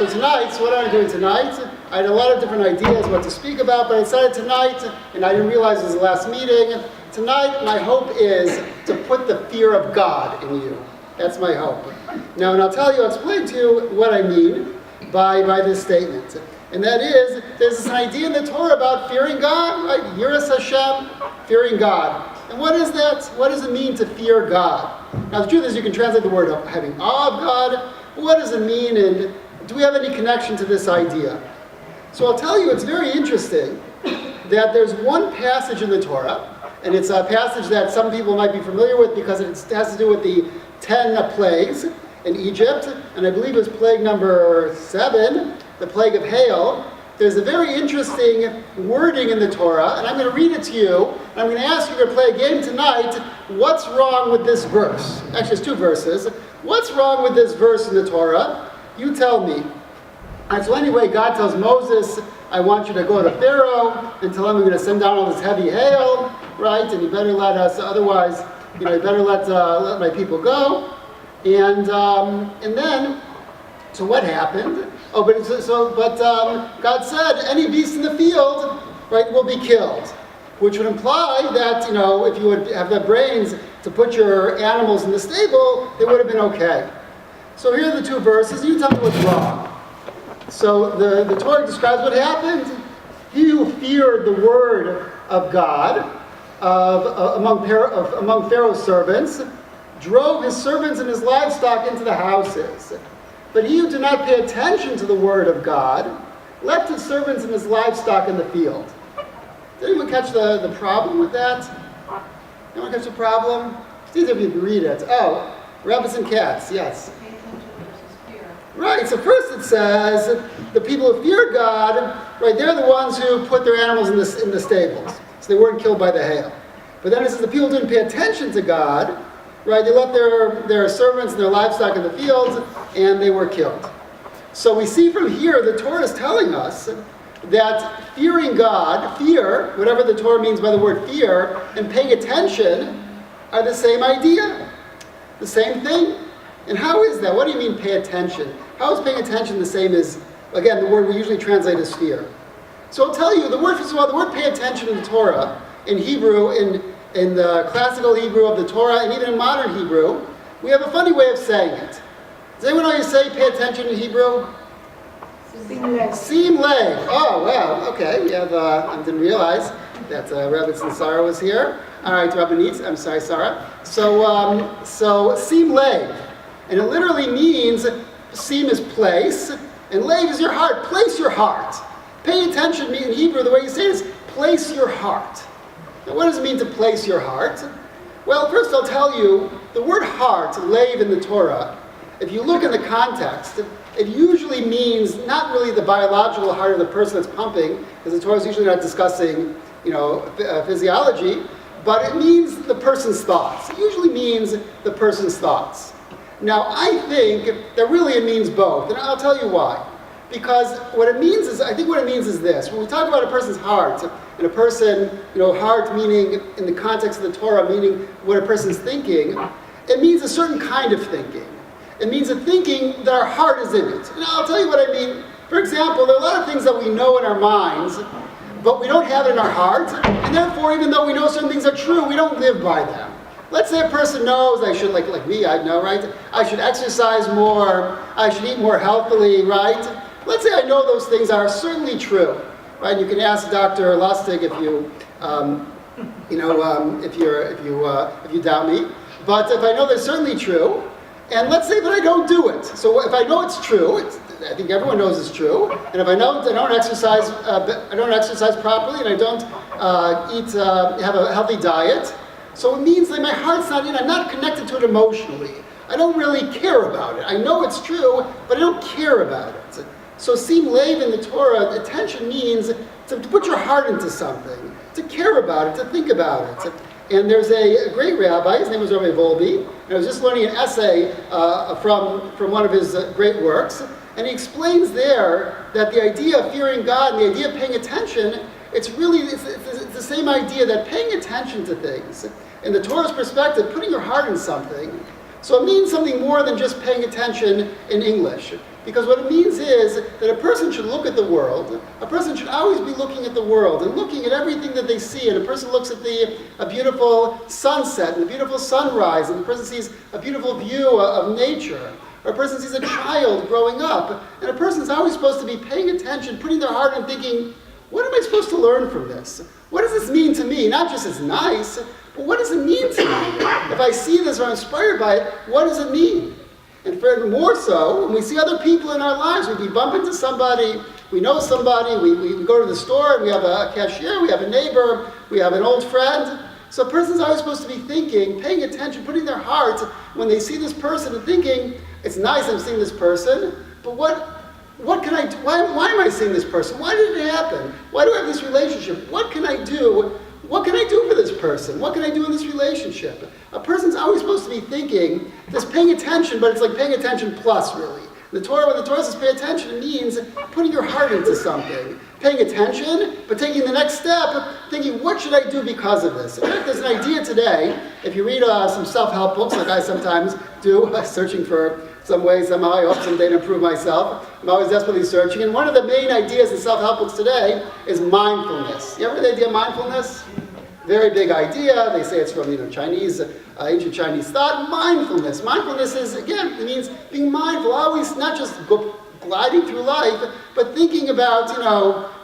so what am I doing tonight? I had a lot of different ideas what to speak about, but I decided tonight, and I didn't realize it was the last meeting, tonight my hope is to put the fear of God in you. That's my hope. Now, and I'll explain to you what I mean by this statement. And that is, there's this idea in the Torah about fearing God, right? Yiras Hashem, fearing God. And what is that? What does it mean to fear God? Now, the truth is, you can translate the word of having awe of God. But what does it mean, and do we have any connection to this idea? So I'll tell you, it's very interesting that there's one passage in the Torah, and it's a passage that some people might be familiar with because it has to do with the 10 plagues in Egypt, and I believe it was plague number 7, the plague of hail. There's a very interesting wording in the Torah, and I'm going to read it to you, and I'm going to ask you to play a game tonight. What's wrong with this verse? Actually, it's 2 verses. What's wrong with this verse in the Torah? You tell me. All right, so anyway, God tells Moses, I want you to go to Pharaoh and tell him I'm going to send down all this heavy hail, right? And you better let us, otherwise, you better let my people go. And then, so what happened? But God said, any beast in the field, right, will be killed. Which would imply that, if you would have the brains to put your animals in the stable, they would have been okay. So here are the 2 verses. You tell me what's wrong. So the Torah describes what happened. He who feared the word of God among Pharaoh's servants drove his servants and his livestock into the houses. But he who did not pay attention to the word of God left his servants and his livestock in the field. Did anyone catch the problem with that? Anyone catch the problem? It's easy if you can read it. Oh, rabbits and cats, yes. Pay attention versus fear. Right, so first it says the people who feared God, right, they're the ones who put their animals in the stables. So they weren't killed by the hail. But then it says the people who didn't pay attention to God, right, they left their servants and their livestock in the fields, and they were killed. So we see from here, the Torah is telling us that fearing God, fear, whatever the Torah means by the word fear, and paying attention are the same idea, the same thing. And how is that? What do you mean pay attention? How is paying attention the same as, again, the word we usually translate as fear? So I'll tell you, the word pay attention in the Torah, in Hebrew, in the classical Hebrew of the Torah, and even in modern Hebrew, we have a funny way of saying it. Does anyone know how you say pay attention in Hebrew? Sim lev. Oh, wow. Okay. You have, I didn't realize that Rabbi Sarah was here. All right, Rabbi Neitz. I'm sorry, Sarah. So sim lev. And it literally means, sim is place, and lev is your heart. Place your heart. Pay attention in Hebrew, the way you say it is place your heart. Now, what does it mean to place your heart? Well, first I'll tell you, the word heart, lev in the Torah, if you look in the context, it usually means not really the biological heart of the person that's pumping, because the Torah is usually not discussing, physiology, but it means the person's thoughts. It usually means the person's thoughts. Now, I think that really it means both, and I'll tell you why. Because I think what it means is this. When we talk about a person's heart, and a person, heart meaning, in the context of the Torah, meaning what a person's thinking, it means a certain kind of thinking. It means a thinking that our heart is in it. And I'll tell you what I mean. For example, there are a lot of things that we know in our minds, but we don't have it in our heart, and therefore, even though we know certain things are true, we don't live by them. Let's say a person knows I should, like me, I know, right? I should exercise more, I should eat more healthily, right? Let's say I know those things are certainly true, right? You can ask Dr. Lustig if you doubt me. But if I know they're certainly true, and let's say that I don't do it. So if I know it's true, I think everyone knows it's true. And if I know I don't exercise properly, and I don't have a healthy diet, so it means that my heart's not in. I'm not connected to it emotionally. I don't really care about it. I know it's true, but I don't care about it. So sim lev in the Torah, attention means to put your heart into something, to care about it, to think about it. And there's a great rabbi, his name was Rabbi Volbe, and I was just learning an essay from one of his great works, and he explains there that the idea of fearing God and the idea of paying attention, it's the same idea that paying attention to things, in the Torah's perspective, putting your heart in something, so it means something more than just paying attention in English. Because what it means is that a person should look at the world. A person should always be looking at the world and looking at everything that they see. And a person looks at a beautiful sunset and a beautiful sunrise, and a person sees a beautiful view of nature. Or a person sees a child growing up. And a person's always supposed to be paying attention, putting their heart in thinking, what am I supposed to learn from this? What does this mean to me? Not just it's nice, but what does it mean to me? If I see this or I'm inspired by it, what does it mean? And for more so, when we see other people in our lives, we bump into somebody, we know somebody, we go to the store and we have a cashier, we have a neighbor, we have an old friend. So a person's always supposed to be thinking, paying attention, putting their heart when they see this person and thinking, it's nice I'm seeing this person, but what can I do? Why am I seeing this person? Why did it happen? Why do I have this relationship? What can I do? What can I do for this person? What can I do in this relationship? A person's always supposed to be thinking, this paying attention, but it's like paying attention plus, really. When the Torah says pay attention, it means putting your heart into something. Paying attention, but taking the next step, thinking, what should I do because of this? In fact, there's an idea today, if you read some self-help books, like I sometimes do, searching for some way, somehow, I hope someday to improve myself. I'm always desperately searching. And one of the main ideas in self-help books today is mindfulness. You ever heard the idea of mindfulness? Very big idea. They say it's from Chinese, ancient Chinese thought. Mindfulness. Mindfulness is, again, it means being mindful, always not just gliding through life, but thinking about,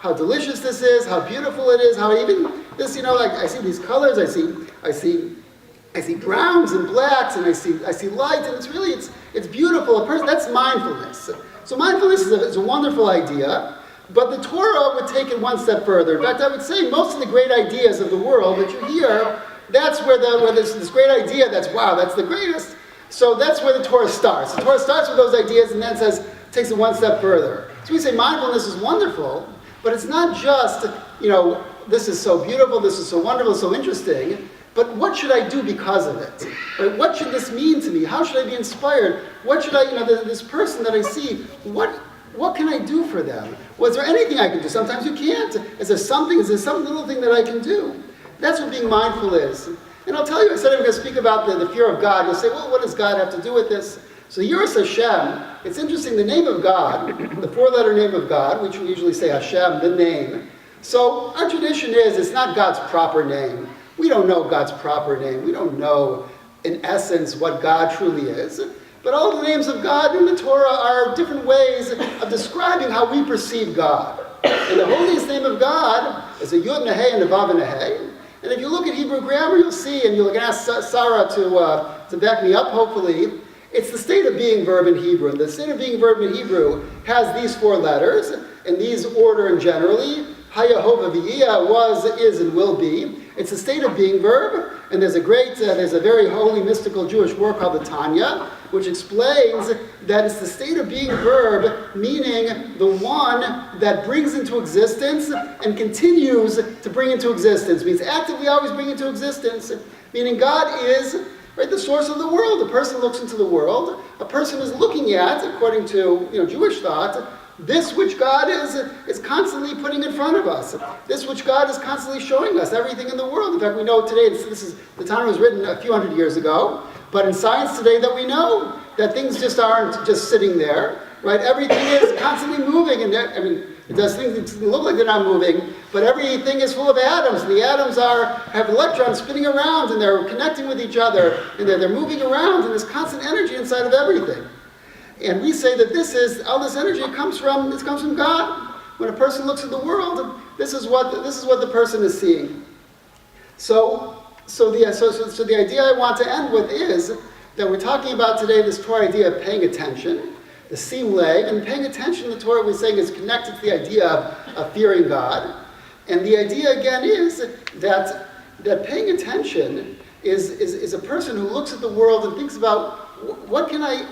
how delicious this is, how beautiful it is, how even this, like I see these colors, I see browns and blacks, and I see light, and it's really, it's beautiful. That's mindfulness. So mindfulness is a wonderful idea. But the Torah would take it one step further. In fact, I would say most of the great ideas of the world that you hear, that's where there's this great idea that's the greatest. So that's where the Torah starts. The Torah starts with those ideas and then takes it one step further. So we say mindfulness is wonderful, but it's not just, this is so beautiful, this is so wonderful, so interesting, but what should I do because of it? Right? What should this mean to me? How should I be inspired? What should I, this person that I see, what can I do for them? Was there anything I can do? Sometimes you can't. Is there some little thing that I can do? That's what being mindful is. And I'll tell you, I said I'm going to speak about the fear of God. You'll say, well, what does God have to do with this? So Yiras Hashem, it's interesting, the name of God, the four-letter name of God, which we usually say Hashem, the name. So our tradition is, it's not God's proper name. We don't know God's proper name. We don't know, in essence, what God truly is. But all the names of God in the Torah are different ways of describing how we perceive God. And the holiest name of God is a Yud and a Hey and a Vav and a Hey. And if you look at Hebrew grammar, you'll see, and you'll ask Sarah to back me up, hopefully, it's the state of being verb in Hebrew. And the state of being verb in Hebrew has these four letters, in these order and generally. Hayahova v'yiyah, was, is, and will be. It's a state of being verb, and there's a very holy, mystical Jewish work called the Tanya, which explains that it's the state of being verb, meaning the one that brings into existence and continues to bring into existence. It means actively always bring into existence, meaning God is the source of the world. A person looks into the world. A person is looking at, according to Jewish thought, this which God is constantly putting in front of us. This which God is constantly showing us, everything in the world. In fact, we know today, the Tanya was written a few hundred years ago, but in science today that we know that things just aren't just sitting there, right? Everything is constantly moving, and it does things that look like they're not moving, but everything is full of atoms, and the atoms have electrons spinning around, and they're connecting with each other, and they're moving around, and there's constant energy inside of everything. And we say that all this energy comes from God. When a person looks at the world, this is what the person is seeing. So the idea I want to end with is that we're talking about today this Torah idea of paying attention, the sim leg, and paying attention. The Torah we're saying is connected to the idea of fearing God, and the idea again is that paying attention is a person who looks at the world and thinks about what can I.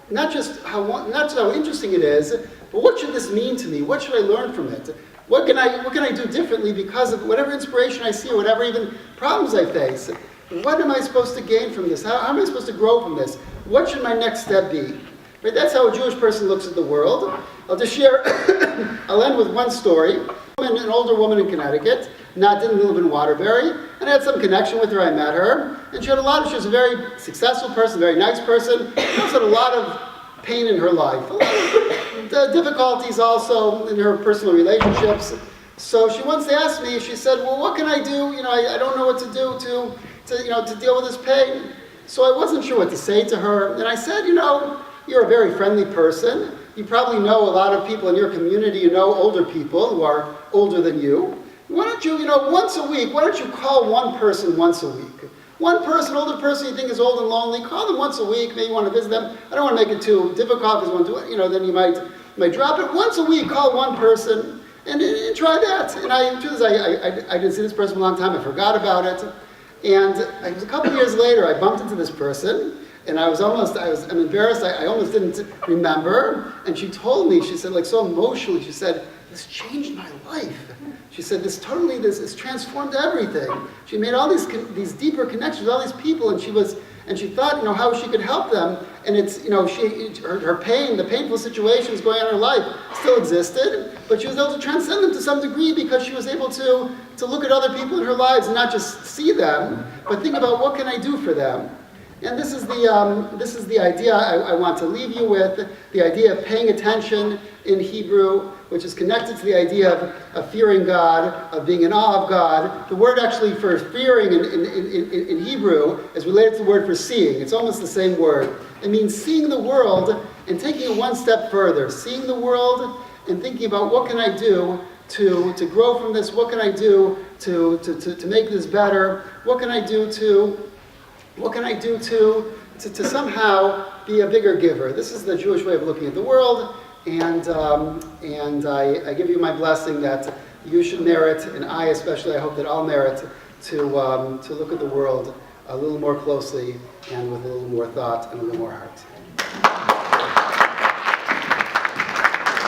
Not just how interesting it is, but what should this mean to me? What should I learn from it? What can I do differently because of whatever inspiration I see or whatever even problems I face? What am I supposed to gain from this? How am I supposed to grow from this? What should my next step be? Right? That's how a Jewish person looks at the world. I'll just share, I'll end with one story. An older woman in Connecticut, didn't live in Waterbury, and I had some connection with her. I met her, and she was a very successful person, very nice person. She also had a lot of pain in her life, a lot of difficulties also in her personal relationships. So she once asked me, she said, well, what can I do? I don't know what to do to deal with this pain. So I wasn't sure what to say to her. And I said, you're a very friendly person. You probably know a lot of people in your community, older people who are older than you. Why don't you, once a week, why don't you call one person once a week? One person, older person you think is old and lonely, call them once a week. Maybe you want to visit them. I don't want to make it too difficult because you want to do it, then you might drop it. Once a week, call one person and try that. And I didn't see this person for a long time. I forgot about it. And it was a couple years later, I bumped into this person. And I'm embarrassed, I almost didn't remember. And she told me, she said, so emotionally, she said, this changed my life. She said, this has transformed everything. She made all these deeper connections with all these people, and she thought, how she could help them. And it's, her pain, the painful situations going on in her life still existed, but she was able to transcend them to some degree because she was able to look at other people in her lives and not just see them, but think about what can I do for them. And this is the idea I want to leave you with, the idea of paying attention in Hebrew, which is connected to the idea of fearing God, of being in awe of God. The word actually for fearing in Hebrew is related to the word for seeing. It's almost the same word. It means seeing the world and taking it one step further. Seeing the world and thinking about what can I do to grow from this? What can I do to make this better? What can I do to somehow be a bigger giver? This is the Jewish way of looking at the world, and I give you my blessing that you should merit, and I especially, I hope that I'll merit to look at the world a little more closely and with a little more thought and a little more heart.